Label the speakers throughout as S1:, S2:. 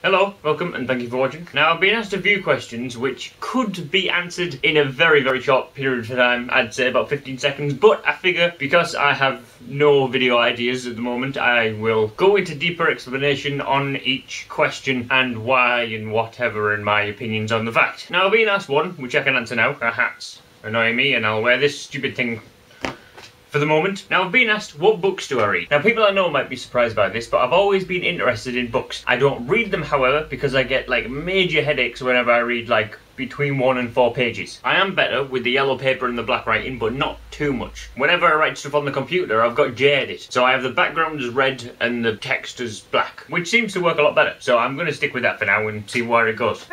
S1: Hello, welcome and thank you for watching. Now I've been asked a few questions which could be answered in a very short period of time, I'd say about 15 seconds, but I figure because I have no video ideas at the moment, I will go into deeper explanation on each question and why and whatever and my opinions on the fact. Now I've been asked one, which I can answer now. Hats annoy me and I'll wear this stupid thing for the moment. Now I've been asked, what books do I read? Now people I know might be surprised by this, but I've always been interested in books. I don't read them, however, because I get like major headaches whenever I read like between 1 and 4 pages. I am better with the yellow paper and the black writing, but not too much. Whenever I write stuff on the computer, I've got J-edit. So I have the background as red and the text as black, which seems to work a lot better. So I'm going to stick with that for now and see where it goes.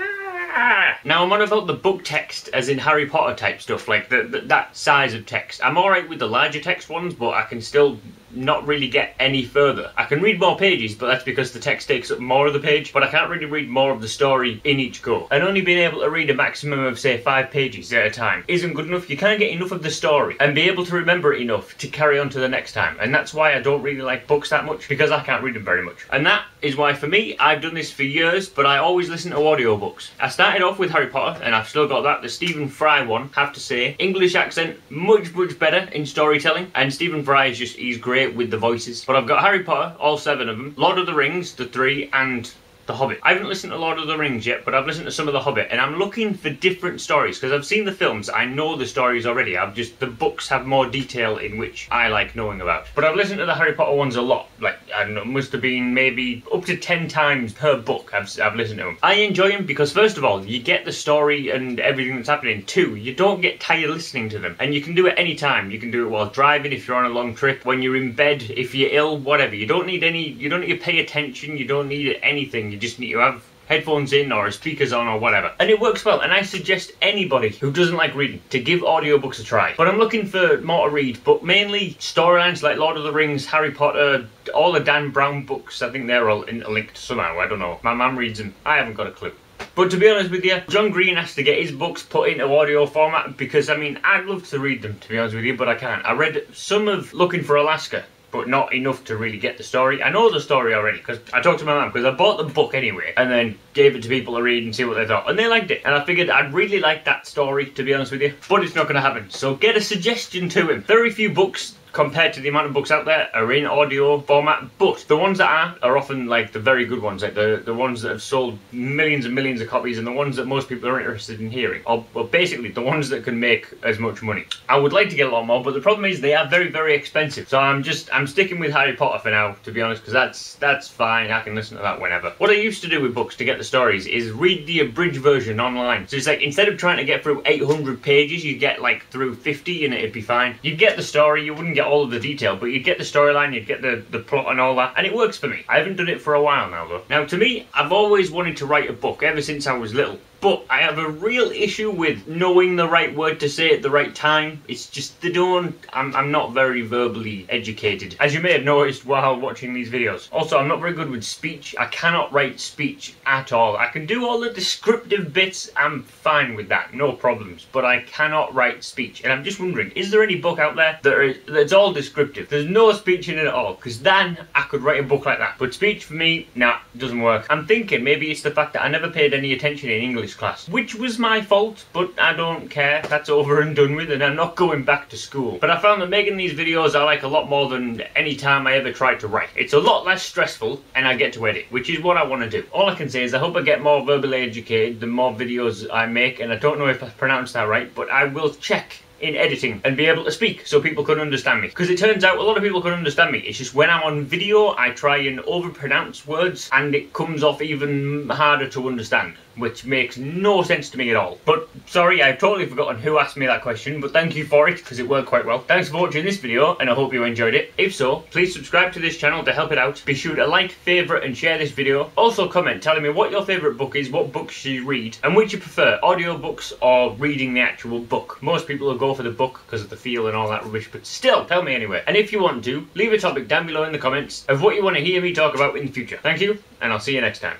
S1: Now I'm on about the book text as in Harry Potter type stuff, like that size of text. I'm alright with the larger text ones, but I can still not really get any further. I can read more pages, but that's because the text takes up more of the page, but I can't really read more of the story in each go. And only being able to read a maximum of say 5 pages at a time isn't good enough. You can't get enough of the story and be able to remember it enough to carry on to the next time. And that's why I don't really like books that much, because I can't read them very much. And that is why for me, I've done this for years, but I always listen to audiobooks. I started off with Harry Potter, and I've still got that, the Stephen Fry one, have to say. English accent, much better in storytelling, and Stephen Fry is just, he's great with the voices. But I've got Harry Potter, all 7 of them, Lord of the Rings, the 3, and The Hobbit. I haven't listened to Lord of the Rings yet, but I've listened to some of The Hobbit, and I'm looking for different stories, because I've seen the films, I know the stories already, the books have more detail in which I like knowing about. But I've listened to the Harry Potter ones a lot, like, I don't know, it must have been maybe up to 10 times per book I've listened to them. I enjoy them because, first of all, you get the story and everything that's happening. 2, you don't get tired listening to them, and you can do it anytime. You can do it while driving, if you're on a long trip, when you're in bed, if you're ill, whatever. You don't need to pay attention, you don't need anything. You just need to have headphones in or speakers on or whatever. And it works well, and I suggest anybody who doesn't like reading to give audiobooks a try. But I'm looking for more to read, but mainly storylines like Lord of the Rings, Harry Potter, all the Dan Brown books. I think they're all interlinked somehow, I don't know. My mum reads them, I haven't got a clue. But to be honest with you, John Green has to get his books put into audio format because, I mean, I'd love to read them, to be honest with you, but I can't. I read some of Looking for Alaska, but not enough to really get the story. I know the story already, because I talked to my mum, because I bought the book anyway, and then gave it to people to read and see what they thought, and they liked it, and I figured I'd really like that story, to be honest with you, but it's not going to happen, so get a suggestion to him. Very few books compared to the amount of books out there are in audio format, but the ones that are often like the very good ones, like the ones that have sold millions and millions of copies, and the ones that most people are interested in hearing, or well, basically the ones that can make as much money. I would like to get a lot more, but the problem is they are very expensive, so I'm sticking with Harry Potter for now, to be honest, because that's fine. I can listen to that whenever. What I used to do with books to get the stories is read the abridged version online. So it's like, instead of trying to get through 800 pages, you get like through 50 and it'd be fine. You'd get the story, you wouldn't get all of the detail, but you'd get the storyline, you'd get the plot and all that, and it works for me. I haven't done it for a while now though. Now to me, I've always wanted to write a book ever since I was little, but I have a real issue with knowing the right word to say at the right time. It's just, I'm not very verbally educated, as you may have noticed while watching these videos. Also, I'm not very good with speech. I cannot write speech at all. I can do all the descriptive bits, I'm fine with that, no problems, but I cannot write speech. And I'm just wondering, is there any book out there that's all descriptive? There's no speech in it at all, because then I could write a book like that. But speech for me, nah, doesn't work. I'm thinking maybe it's the fact that I never paid any attention in English class, which was my fault, but I don't care. That's over and done with, and I'm not going back to school. But I found that making these videos I like a lot more than any time I ever tried to write. It's a lot less stressful, and I get to edit, which is what I want to do. All I can say is I hope I get more verbally educated the more videos I make, and I don't know if I pronounced that right, but I will check in editing and be able to speak so people can understand me, because it turns out a lot of people can understand me. It's just when I'm on video I try and overpronounce words and it comes off even harder to understand, which makes no sense to me at all. But sorry, I've totally forgotten who asked me that question, but thank you for it, because it worked quite well. Thanks for watching this video, and I hope you enjoyed it. If so, please subscribe to this channel to help it out. Be sure to like, favourite and share this video. Also comment telling me what your favourite book is, what books you read, and which you prefer, audiobooks or reading the actual book. Most people will go for the book because of the feel and all that rubbish, but still, tell me anyway. And if you want to, leave a topic down below in the comments of what you want to hear me talk about in the future. Thank you, and I'll see you next time.